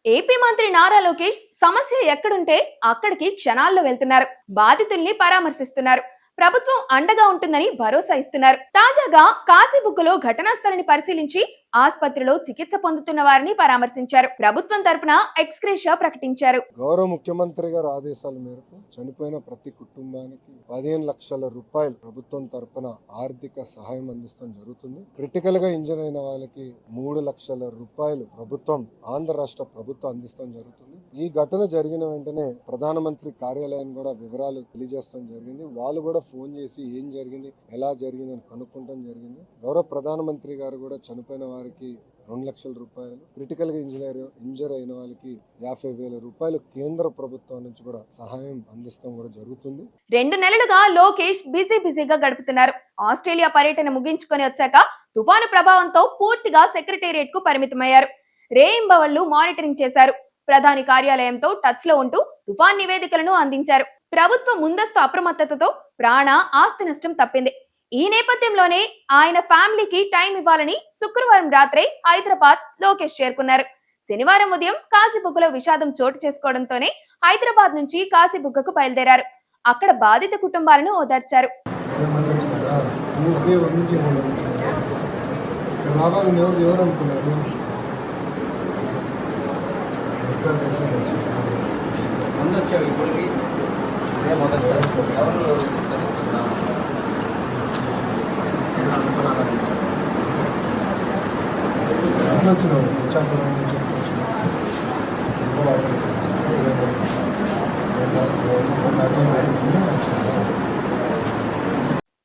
AP మంత్రి నారా లోకేష్ సమస్య ఎక్కడుంటే అక్కడికి క్షణాల్లో వెళ్తున్నారు. బాధితుల్ని పరామర్శిస్తున్నారు. ప్రభుత్వం అండగా ఉంటుందని భరోసా ఇస్తున్నారు. తాజాగా కాశీబుగ్గలో ఘటనా స్థలాన్ని పరిశీలించి ఆసుపత్రిలో చికిత్స పొందుతున్న వారిని పరామర్శించారు. ప్రభుత్వం తరపున ఎక్స్‌గ్రేషియా ప్రకటించారు. గౌరవ ముఖ్యమంత్రి గారి ఆదేశాల మేరకు చనిపోయిన ప్రతి కుటుంబానికి 15 లక్షల రూపాయలు ప్రభుత్వం తరపున ఆర్థిక సహాయం అందిస్తాం జరుగుతుంది. క్రిటికల్ గా ఇంజన్ అయిన వాళ్ళకి 3 లక్షల రూపాయలు ప్రభుత్వం ఆంధ్ర రాష్ట్ర ప్రభుత్వం అందిస్తాం జరుగుతుంది. ఈ ఘటన జరిగిన వెంటనే ప్రధానమంత్రి కార్యాలయాన్ని కూడా వివరాలు తెలియజేస్తాం జరిగింది. వాళ్ళు కూడా ఫోన్ చేసి ఏం జరిగింది, ఎలా జరిగింది అని కనుక్కుంటాం జరిగింది. గౌరవ ప్రధానమంత్రి గారు కూడా చనిపోయిన వారికి 2 లక్షల రూపాయలు, క్రిటికల్ గా ఇంజర్ అయిన వాళ్ళకి 50,000 రూపాయలు కేంద్ర ప్రభుత్వం నుంచి కూడా సహాయం అందిస్తాం కూడా జరుగుతుంది. 2 నెలలుగా లోకేష్ బిజీగా గడుపుతున్నారు. ఆస్ట్రేలియా పర్యటన ముగించుకొని వచ్చాక తుఫాను ప్రభావంతో పూర్తిగా సెక్రటేరియట్ కు పరిమితమయ్యారు. రేయింబవళ్లు మానిటరింగ్ చేశారు. ప్రధాని కార్యాలయంతో టచ్ లో ఉంటూ తుఫాన్ నివేదికలను అందించారు. ప్రభుత్వ ముందస్తు అప్రమత్తతతో ప్రాణ ఆస్తి నష్టం తప్పింది. ఈ నేపథ్యంలోనే ఆయన ఫ్యామిలీకి టైం ఇవ్వాలని శుక్రవారం రాత్రే హైదరాబాద్ లోకేష్ చేరుకున్నారు. శనివారం ఉదయం కాశీబుగ్గలో విషాదం చోటు చేసుకోవడంతోనే హైదరాబాద్ నుంచి కాశీబుగ్గకు బయలుదేరారు. అక్కడ బాధిత కుటుంబాలను ఓదార్చారు.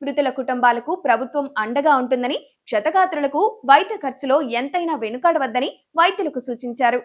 మృతుల కుటుంబాలకు ప్రభుత్వం అండగా ఉంటుందని, క్షతగాత్రులకు వైద్య ఖర్చులో ఎంతైనా వెనుకాడవద్దని వైద్యులకు సూచించారు.